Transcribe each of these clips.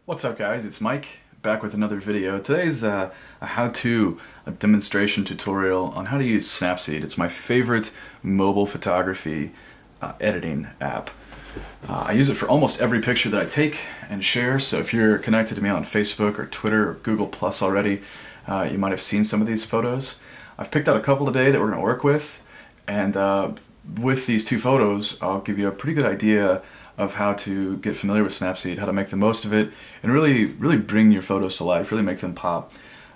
What's up guys, it's Mike, back with another video. Today's a how-to, a demonstration tutorial on how to use Snapseed. It's my favorite mobile photography editing app. I use it for almost every picture that I take and share, so if you're connected to me on Facebook or Twitter or Google Plus already, you might have seen some of these photos. I've picked out a couple today that we're going to work with, and with these two photos I'll give you a pretty good idea of how to get familiar with Snapseed, how to make the most of it, and really bring your photos to life, really make them pop.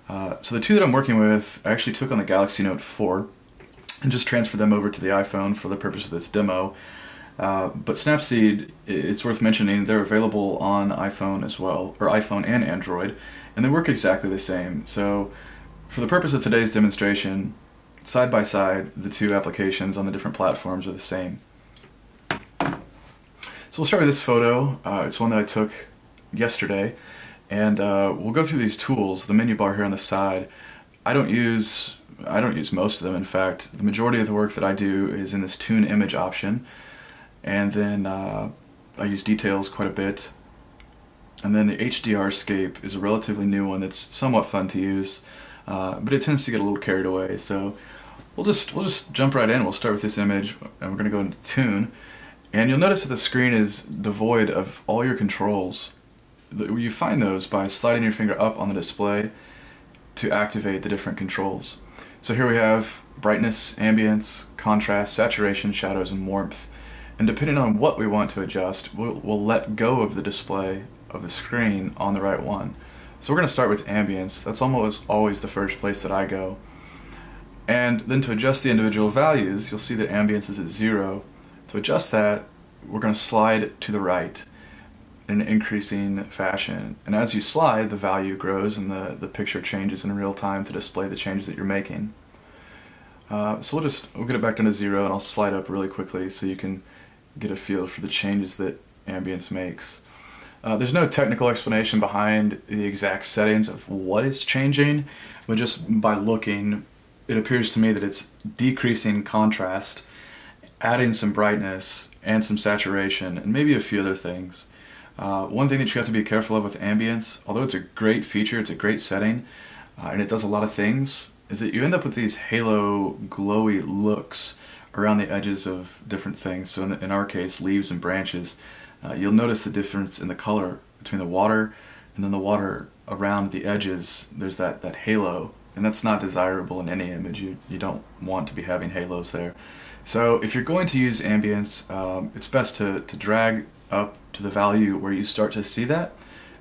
So the two that I'm working with, I actually took on the Galaxy Note 4 and just transferred them over to the iPhone for the purpose of this demo. But Snapseed, it's worth mentioning, they're available on iPhone as well, or iPhone and Android, and they work exactly the same. So for the purpose of today's demonstration, side by side, the two applications on the different platforms are the same. So we'll start with this photo. It's one that I took yesterday, and we'll go through these tools. The menu bar here on the side, I don't use most of them. In fact, the majority of the work that I do is in this tune image option, and then I use details quite a bit. And then the HDR Escape is a relatively new one that's somewhat fun to use, but it tends to get a little carried away. So we'll just jump right in. We'll start with this image, and we're going to go into tune. And you'll notice that the screen is devoid of all your controls. You find those by sliding your finger up on the display to activate the different controls. So here we have brightness, ambience, contrast, saturation, shadows, and warmth. And depending on what we want to adjust, we'll let go of the display of the screen on the right one. So we're going to start with ambience. That's almost always the first place that I go. And then to adjust the individual values, you'll see that ambience is at 0. To adjust that, we're going to slide to the right in an increasing fashion. And as you slide, the value grows and the picture changes in real time to display the changes that you're making. So we'll get it back down to 0, and I'll slide up really quickly so you can get a feel for the changes that ambience makes. There's no technical explanation behind the exact settings of what is changing, but just by looking, it appears to me that it's decreasing contrast, adding some brightness and some saturation, and maybe a few other things. One thing that you have to be careful of with ambience, although it's a great feature, it's a great setting, and it does a lot of things, is that you end up with these halo glowy looks around the edges of different things. So in our case, leaves and branches. You'll notice the difference in the color between the water and then the water around the edges. There's that halo, and that's not desirable in any image. You don't want to be having halos there. So if you're going to use ambience, it's best to drag up to the value where you start to see that,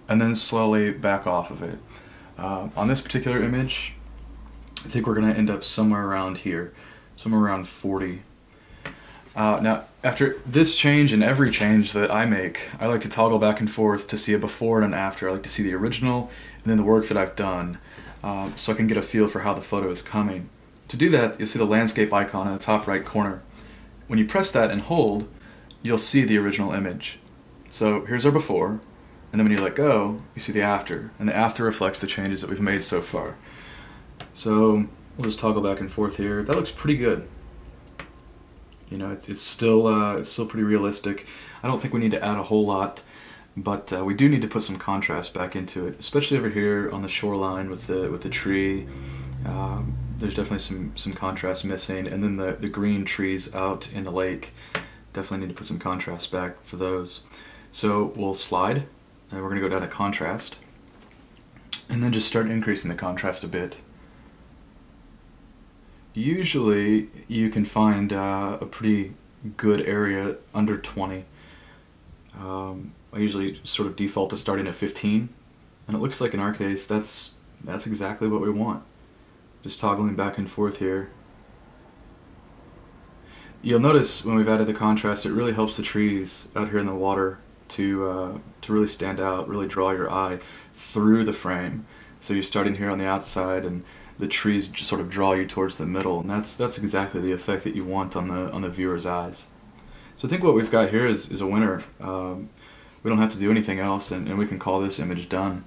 and then slowly back off of it. On this particular image, I think we're going to end up somewhere around here, somewhere around 40. Now, after this change and every change that I make, I like to toggle back and forth to see a before and an after. I like to see the original and then the work that I've done, so I can get a feel for how the photo is coming. To do that, you'll see the landscape icon in the top right corner. When you press that and hold, you'll see the original image. So here's our before, and then when you let go, you see the after, and the after reflects the changes that we've made so far. So we'll just toggle back and forth here. That looks pretty good. You know, it's still pretty realistic. I don't think we need to add a whole lot, but we do need to put some contrast back into it, especially over here on the shoreline with the tree. There's definitely some contrast missing, and then the green trees out in the lake, definitely need to put some contrast back for those. So we'll slide, and we're going to go down to contrast, and then just start increasing the contrast a bit. Usually you can find a pretty good area under 20. I usually sort of default to starting at 15, and it looks like in our case that's exactly what we want. Just toggling back and forth here. You'll notice when we've added the contrast, it really helps the trees out here in the water to really stand out, really draw your eye through the frame. So you're starting here on the outside, and the trees just sort of draw you towards the middle, and that's exactly the effect that you want on the viewer's eyes. So I think what we've got here is a winner. We don't have to do anything else, and we can call this image done.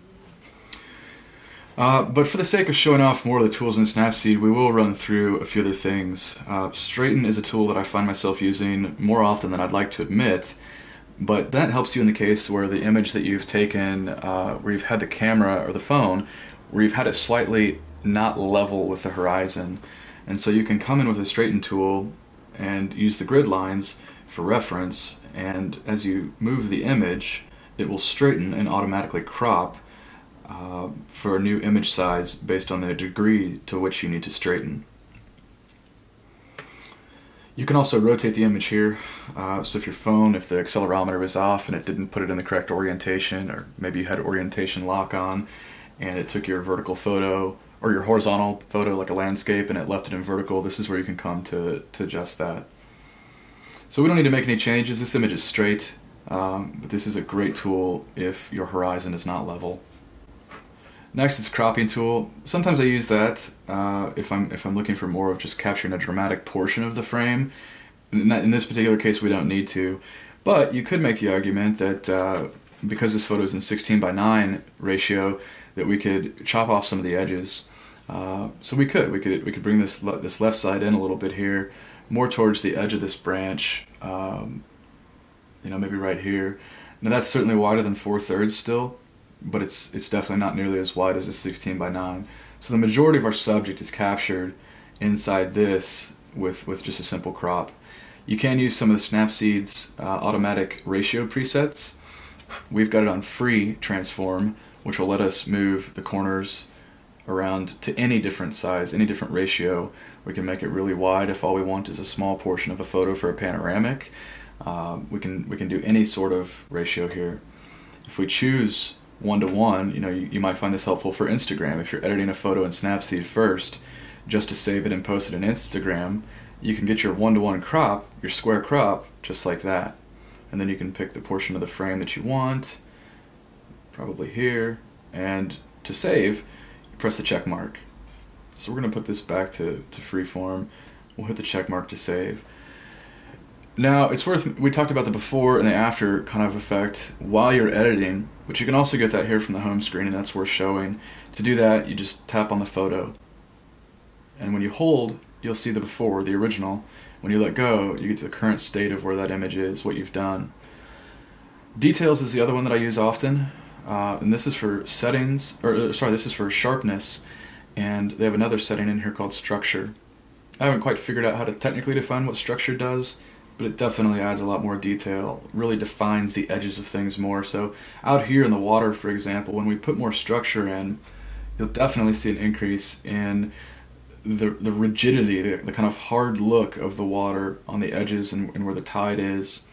But for the sake of showing off more of the tools in Snapseed, we will run through a few other things. Straighten is a tool that I find myself using more often than I'd like to admit, But that helps you in the case where the image that you've taken, where you've had the camera or the phone, where you've had it slightly not level with the horizon. And so you can come in with a straighten tool and use the grid lines for reference, and as you move the image, it will straighten and automatically crop for a new image size based on the degree to which you need to straighten. You can also rotate the image here, so if your phone, if the accelerometer is off and it didn't put it in the correct orientation, or maybe you had orientation lock on and it took your vertical photo or your horizontal photo like a landscape and it left it in vertical, this is where you can come to adjust that. So we don't need to make any changes. This image is straight, but this is a great tool if your horizon is not level. Next is the cropping tool. Sometimes I use that if I'm looking for more of just capturing a dramatic portion of the frame. In this particular case, we don't need to, but you could make the argument that because this photo is in 16:9 ratio, that we could chop off some of the edges. So we could bring this left side in a little bit here, more towards the edge of this branch. You know, maybe right here. Now that's certainly wider than 4/3 still, but it's definitely not nearly as wide as a 16:9. So the majority of our subject is captured inside this with just a simple crop. You can use some of the Snapseed's automatic ratio presets. We've got it on free transform, which will let us move the corners around to any different size, any different ratio. We can make it really wide if all we want is a small portion of a photo for a panoramic. We can do any sort of ratio here. If we choose 1:1, you know, you might find this helpful for Instagram. If you're editing a photo in Snapseed first, just to save it and post it on Instagram, you can get your 1:1 crop, your square crop, just like that. And then you can pick the portion of the frame that you want, probably here, and to save, you press the check mark. So we're going to put this back to freeform. We'll hit the check mark to save. Now, it's we talked about the before and the after kind of effect while you're editing, but you can also get that here from the home screen, and that's worth showing. To do that, you just tap on the photo. And when you hold, you'll see the before, the original. When you let go, you get to the current state of where that image is, what you've done. Details is the other one that I use often, and this is for settings, or sorry, this is for sharpness, and they have another setting in here called structure. I haven't quite figured out how to technically define what structure does, but it definitely adds a lot more detail, really defines the edges of things more. So out here in the water, for example, when we put more structure in, you'll definitely see an increase in the rigidity, the kind of hard look of the water on the edges and where the tide is.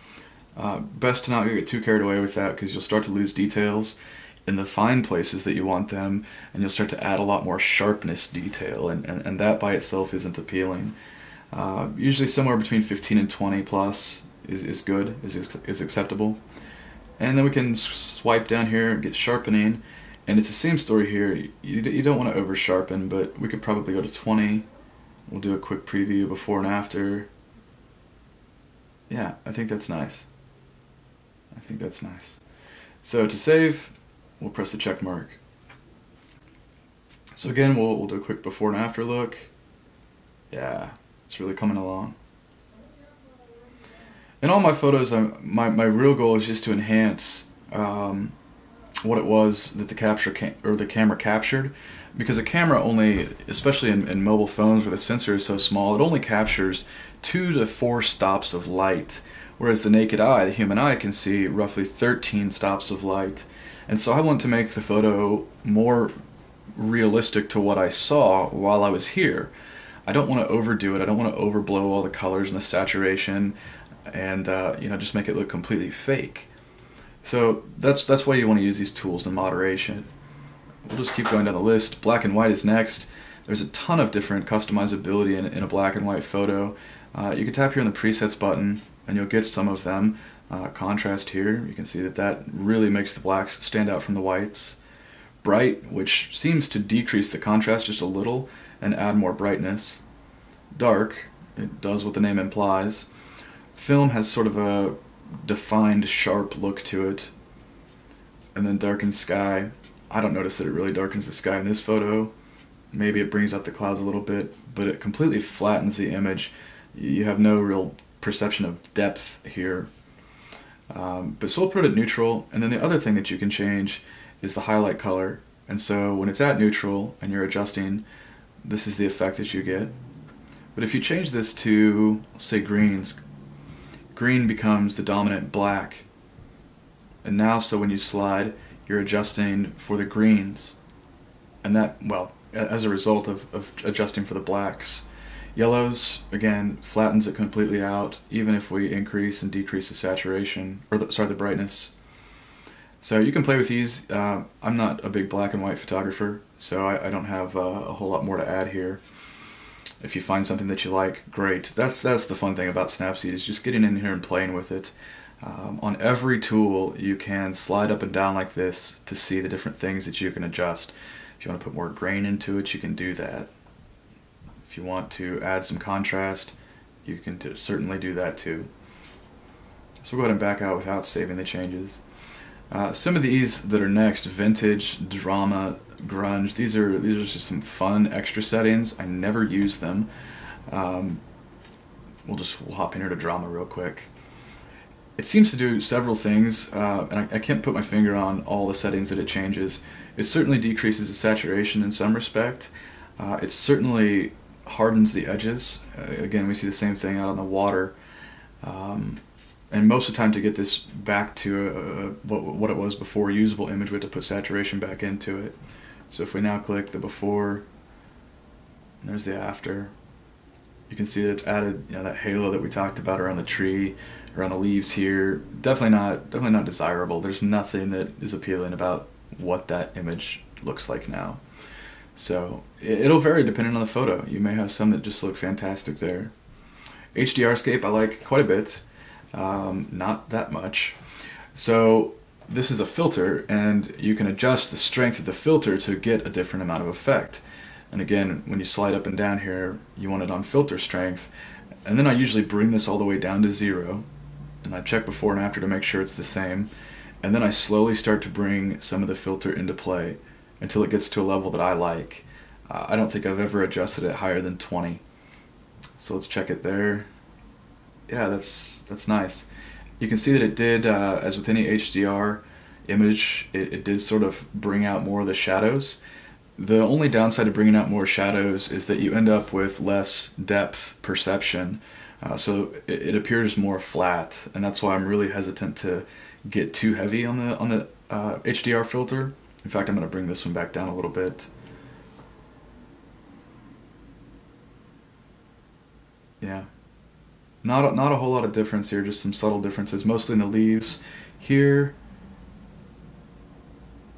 Best to not get too carried away with that, because you'll start to lose details in the fine places that you want them, and you'll start to add a lot more sharpness detail, and that by itself isn't appealing. Usually somewhere between 15 and 20 plus is good, is acceptable. And then we can swipe down here and get sharpening, and it's the same story here. You don't want to over sharpen, but we could probably go to 20. We'll do a quick preview before and after. Yeah, I think that's nice. I think that's nice. So to save, we'll press the check mark. So again, we'll do a quick before and after look. Yeah, it's really coming along. In all my photos, my real goal is just to enhance what it was that the camera captured, because a camera only, especially in mobile phones where the sensor is so small, it only captures 2 to 4 stops of light, whereas the naked eye, the human eye, can see roughly 13 stops of light. And so I want to make the photo more realistic to what I saw while I was here. I don't want to overdo it. I don't want to overblow all the colors and the saturation, and you know, just make it look completely fake. So that's why you want to use these tools in moderation. We'll just keep going down the list. Black and white is next. There's a ton of different customizability in a black and white photo. You can tap here on the presets button, and you'll get some of them. Contrast here, you can see that really makes the blacks stand out from the whites. Bright, which seems to decrease the contrast just a little and add more brightness. Dark, it does what the name implies. Film has sort of a defined, sharp look to it. And then darkened sky. I don't notice that it really darkens the sky in this photo. Maybe it brings out the clouds a little bit, but it completely flattens the image. You have no real perception of depth here. But so we'll put it at neutral, and then the other thing that you can change is the highlight color. And so when it's at neutral and you're adjusting, this is the effect that you get. But if you change this to, let's say, greens, green becomes the dominant black. And now, so when you slide, you're adjusting for the greens. And that, well, as a result of adjusting for the blacks. Yellows, again, flattens it completely out, even if we increase and decrease the saturation, or the brightness. So you can play with these. I'm not a big black and white photographer, so I don't have a whole lot more to add here. If you find something that you like, great. That's the fun thing about Snapseed, is just getting in here and playing with it. On every tool, you can slide up and down like this to see the different things that you can adjust. If you want to put more grain into it, you can do that. If you want to add some contrast, you can certainly do that too. So we'll go ahead and back out without saving the changes. Some of these that are next, vintage, drama, grunge, these are just some fun extra settings. I never use them. We'll hop in here to drama real quick. It seems to do several things, and I can't put my finger on all the settings that it changes. It certainly decreases the saturation in some respect. It certainly hardens the edges. Again, we see the same thing out on the water. And most of the time, to get this back to what it was before, usable image, we have to put saturation back into it. So if we now click the before, and there's the after, you can see that it's added, that halo that we talked about around the tree, around the leaves here. Definitely not desirable. There's nothing that is appealing about what that image looks like now. So it'll vary depending on the photo. You may have some that just look fantastic there. HDR Escape I like quite a bit, not that much. So this is a filter, and you can adjust the strength of the filter to get a different amount of effect. And again, when you slide up and down here, you want it on filter strength. And then I usually bring this all the way down to 0, and I check before and after to make sure it's the same. And then I slowly start to bring some of the filter into play until it gets to a level that I like. I don't think I've ever adjusted it higher than 20. So let's check it there. Yeah, that's nice. You can see that it did, as with any HDR image, it did sort of bring out more of the shadows. The only downside of bringing out more shadows is that you end up with less depth perception. So it appears more flat, and that's why I'm really hesitant to get too heavy on the HDR filter. In fact, I'm going to bring this one back down a little bit. Yeah, not a whole lot of difference here, just some subtle differences, mostly in the leaves here,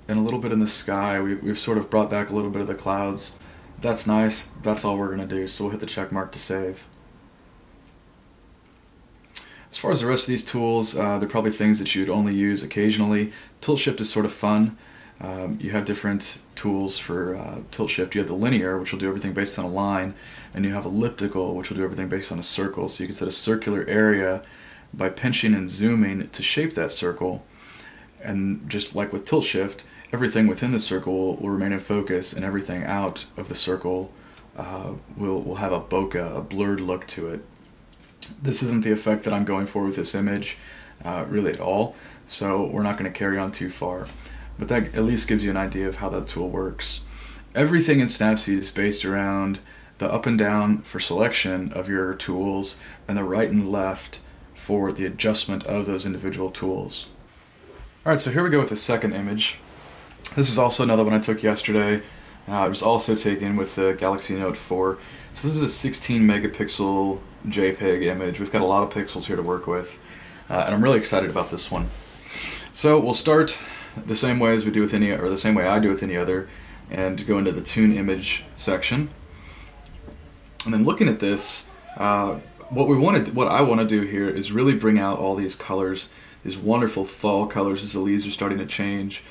and a little bit in the sky. We've sort of brought back a little bit of the clouds. That's nice. That's all we're going to do, so we'll hit the check mark to save. As far as the rest of these tools, they're probably things that you'd only use occasionally. Tilt shift is sort of fun. You have different tools for tilt shift. You have the linear, which will do everything based on a line, and you have elliptical, which will do everything based on a circle. So you can set a circular area by pinching and zooming to shape that circle. And just like with tilt shift, everything within the circle will remain in focus, and everything out of the circle will have a bokeh, a blurred look to it. This isn't the effect that I'm going for with this image, really at all, so we're not going to carry on too far. But that at least gives you an idea of how that tool works. Everything in Snapseed is based around the up and down for selection of your tools, and the right and left for the adjustment of those individual tools. Alright, so here we go with the second image. This is also another one I took yesterday. It was also taken with the Galaxy Note 4. So this is a 16 megapixel JPEG image. We've got a lot of pixels here to work with, and I'm really excited about this one. So we'll start the same way as we do with any, or the same way I do with any other, and go into the Tune Image section. And then looking at this, what I want to do here is really bring out all these colors, these wonderful fall colors as the leaves are starting to change.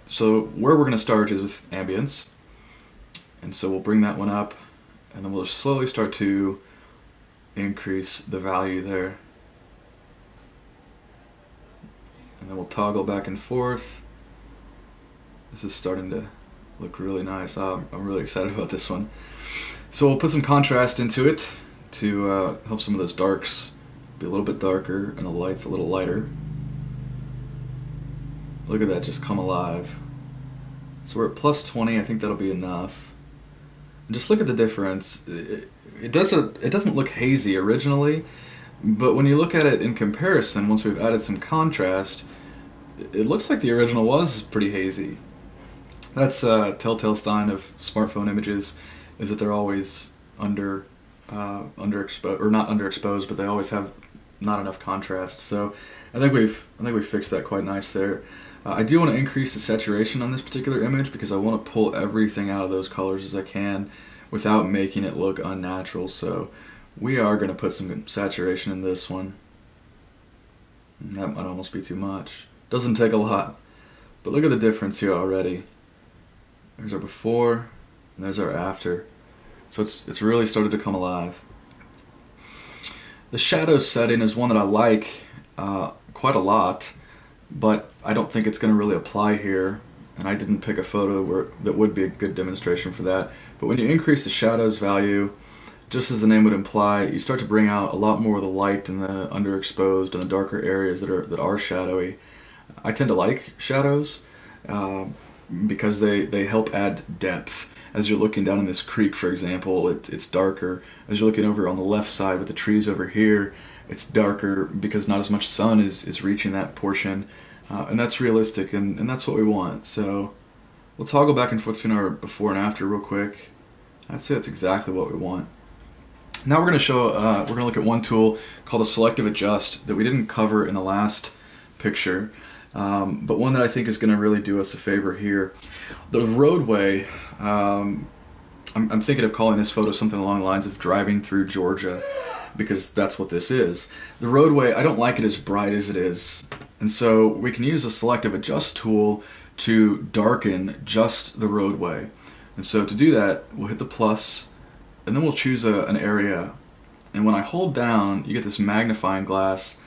So where we're going to start is with ambience, and so we'll bring that one up, and then we'll just slowly start to increase the value there, and then we'll toggle back and forth. This is starting to look really nice. I'm really excited about this one. So we'll put some contrast into it to help some of those darks be a little bit darker and the lights a little lighter. Look at that just come alive. So we're at plus 20, I think that'll be enough. And just look at the difference. It doesn't look hazy originally, but when you look at it in comparison, once we've added some contrast, it looks like the original was pretty hazy. That's a telltale sign of smartphone images, is that they're always underexposed, or not underexposed, but they always have not enough contrast. So I think we've fixed that quite nice there. I do want to increase the saturation on this particular image because I want to pull everything out of those colors as I can without making it look unnatural. So we are going to put some saturation in this one. That might almost be too much. Doesn't take a lot, but look at the difference here already. There's our before, and there's our after. So it's really started to come alive. The shadow setting is one that I like quite a lot, but I don't think it's going to really apply here, and I didn't pick a photo that would be a good demonstration for that. But when you increase the shadows value, just as the name would imply, you start to bring out a lot more of the light in the underexposed and the darker areas that are shadowy. I tend to like shadows because they help add depth. As you're looking down in this creek, for example, it's darker. As you're looking over on the left side with the trees over here, it's darker because not as much sun is reaching that portion. And that's realistic, and that's what we want. So we'll toggle back and forth between our before and after real quick. I'd say that's exactly what we want. Now we're going to look at one tool called a Selective Adjust that we didn't cover in the last picture, but one that I think is going to really do us a favor here. The roadway, I'm thinking of calling this photo something along the lines of driving through Georgia, because that's what this is. The roadway, I don't like it as bright as it is, and so we can use a Selective Adjust tool to darken just the roadway. And so to do that, we'll hit the plus, and then we'll choose an area. And when I hold down, you get this magnifying glass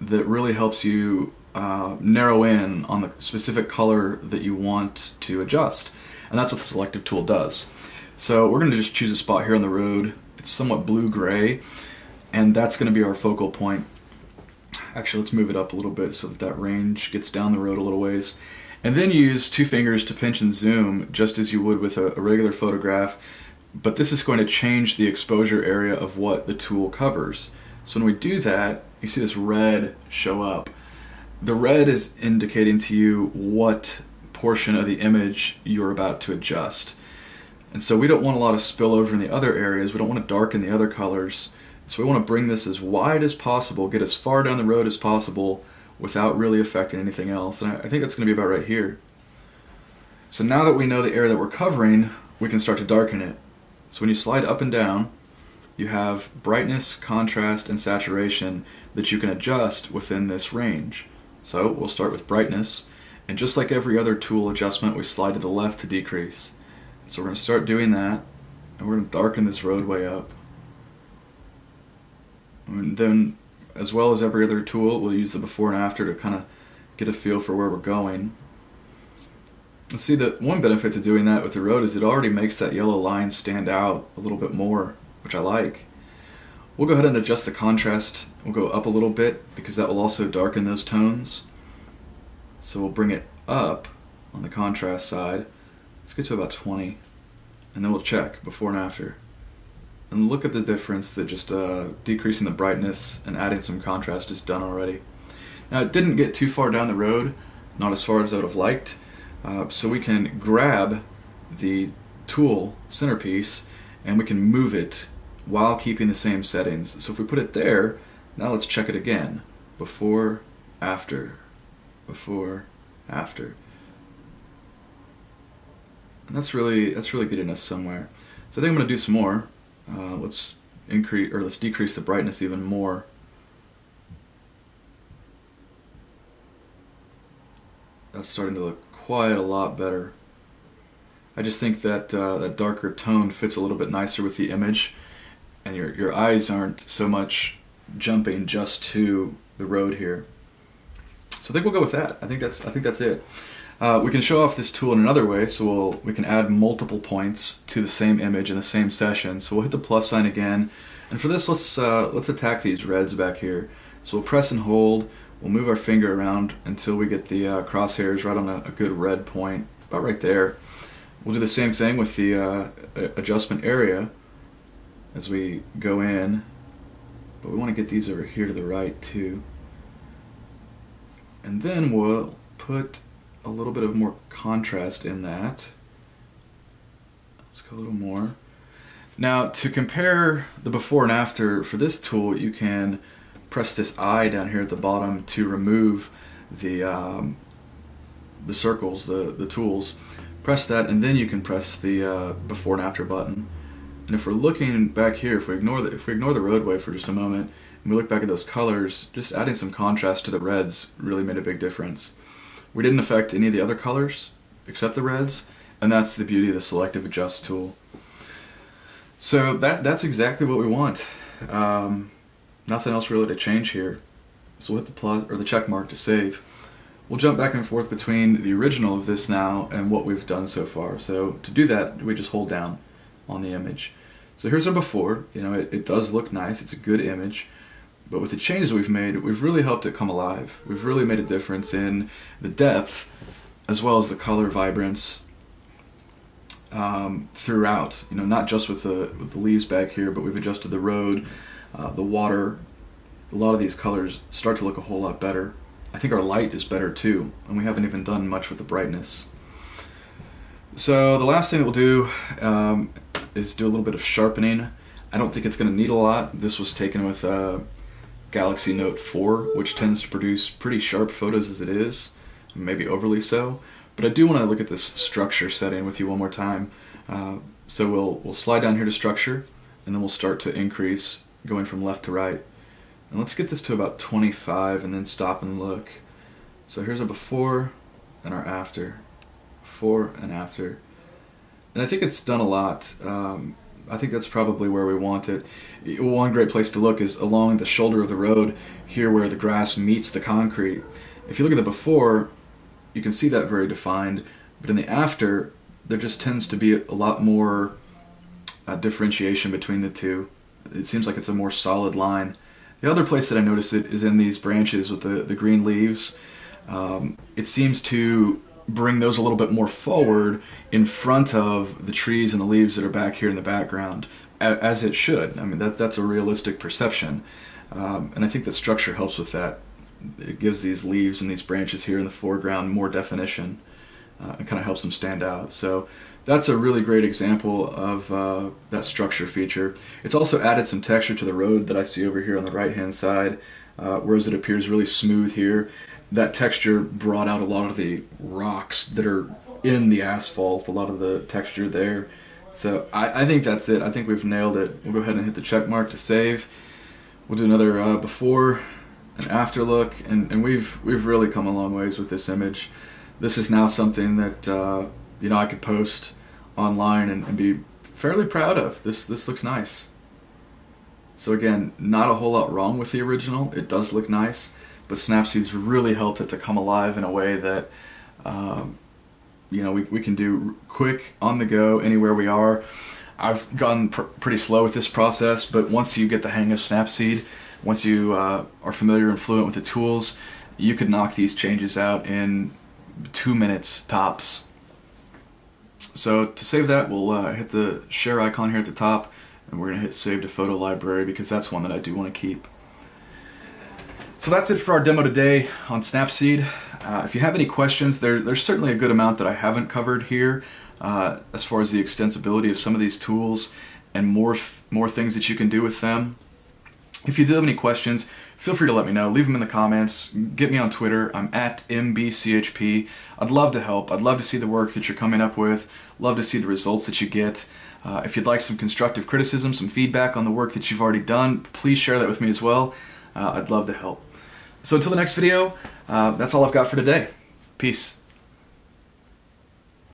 that really helps you narrow in on the specific color that you want to adjust. And that's what the selective tool does. So we're going to just choose a spot here on the road. It's somewhat blue-gray, and that's going to be our focal point. Actually, let's move it up a little bit so that range gets down the road a little ways. And then use two fingers to pinch and zoom just as you would with a regular photograph, but this is going to change the exposure area of what the tool covers. So when we do that, you see this red show up. The red is indicating to you what portion of the image you're about to adjust. And so we don't want a lot of spillover in the other areas. We don't want to darken the other colors. So we want to bring this as wide as possible, get as far down the road as possible without really affecting anything else. And I think that's going to be about right here. So now that we know the area that we're covering, we can start to darken it. So when you slide up and down, you have brightness, contrast, and saturation that you can adjust within this range. So we'll start with brightness, and just like every other tool adjustment, we slide to the left to decrease. So we're going to start doing that, and we're going to darken this roadway up. And then, as well as every other tool, we'll use the before and after to kind of get a feel for where we're going. And see, that one benefit to doing that with the road is it already makes that yellow line stand out a little bit more, which I like. We'll go ahead and adjust the contrast. We'll go up a little bit because that will also darken those tones. So we'll bring it up on the contrast side. Let's get to about 20, and then we'll check before and after. And look at the difference that just decreasing the brightness and adding some contrast is done already. Now, it didn't get too far down the road, not as far as I would have liked, so we can grab the tool centerpiece and we can move it while keeping the same settings. So if we put it there, now let's check it again. Before, after, before, after. And that's really getting us somewhere. So I think I'm going to do some more. Let's decrease the brightness even more. That's starting to look quite a lot better. I just think that that darker tone fits a little bit nicer with the image, and your eyes aren't so much jumping just to the road here. So I think we'll go with that. I think that's it. We can show off this tool in another way, so we can add multiple points to the same image in the same session. So we'll hit the plus sign again, and for this, let's attack these reds back here. So we'll press and hold. We'll move our finger around until we get the crosshairs right on a good red point, about right there. We'll do the same thing with the adjustment area as we go in, but we want to get these over here to the right too. And then we'll put a little bit of more contrast in that. Let's go a little more. Now, to compare the before and after for this tool, you can press this eye down here at the bottom to remove the circles, the tools. Press that, and then you can press the before and after button. And if we're looking back here, if we ignore the roadway for just a moment, and we look back at those colors, just adding some contrast to the reds really made a big difference. We didn't affect any of the other colors except the reds, and that's the beauty of the Selective Adjust tool. So that's exactly what we want. Nothing else really to change here. So we'll hit the plus or the check mark to save. We'll jump back and forth between the original of this now and what we've done so far. So to do that, we just hold down on the image. So here's our before. You know, it does look nice. It's a good image. But with the changes we've made, we've really helped it come alive. We've really made a difference in the depth as well as the color vibrance throughout. You know, not just with the leaves back here, but we've adjusted the road, the water. A lot of these colors start to look a whole lot better. I think our light is better too, and we haven't even done much with the brightness. So the last thing that we'll do is do a little bit of sharpening. I don't think it's going to need a lot. This was taken with Galaxy Note 4, which tends to produce pretty sharp photos as it is, maybe overly so. But I do want to look at this structure setting with you one more time. So we'll slide down here to structure, and then we'll start to increase going from left to right. And let's get this to about 25 and then stop and look. So here's our before and our after. Before and after. And I think it's done a lot. I think that's probably where we want it. One great place to look is along the shoulder of the road, here where the grass meets the concrete. If you look at the before, you can see that very defined, but in the after, there just tends to be a lot more differentiation between the two. It seems like it's a more solid line. The other place that I noticed it is in these branches with the green leaves. It seems to bring those a little bit more forward in front of the trees and the leaves that are back here in the background, as it should. I mean, that's a realistic perception, and I think the structure helps with that. It gives these leaves and these branches here in the foreground more definition, and kind of helps them stand out. So that's a really great example of that structure feature. It's also added some texture to the road that I see over here on the right hand side, whereas it appears really smooth here. That texture brought out a lot of the rocks that are in the asphalt, a lot of the texture there. So I think that's it. I think we've nailed it. We'll go ahead and hit the check mark to save. We'll do another before and after look, and we've really come a long ways with this image. This is now something that you know, I could post online and be fairly proud of. This looks nice. So again, not a whole lot wrong with the original. It does look nice, but Snapseed's really helped it to come alive in a way that you know, we can do quick, on the go, anywhere we are. I've gone pretty slow with this process, but once you get the hang of Snapseed, once you are familiar and fluent with the tools, you could knock these changes out in 2 minutes tops. So to save that, we'll hit the share icon here at the top, and we're going to hit save to photo library because that's one that I do want to keep. So that's it for our demo today on Snapseed. If you have any questions, there's certainly a good amount that I haven't covered here as far as the extensibility of some of these tools and more things that you can do with them. If you do have any questions, feel free to let me know. Leave them in the comments. Get me on Twitter. I'm at MBCHP. I'd love to help. I'd love to see the work that you're coming up with. Love to see the results that you get. If you'd like some constructive criticism, some feedback on the work that you've already done, please share that with me as well. I'd love to help. So until the next video, that's all I've got for today. Peace.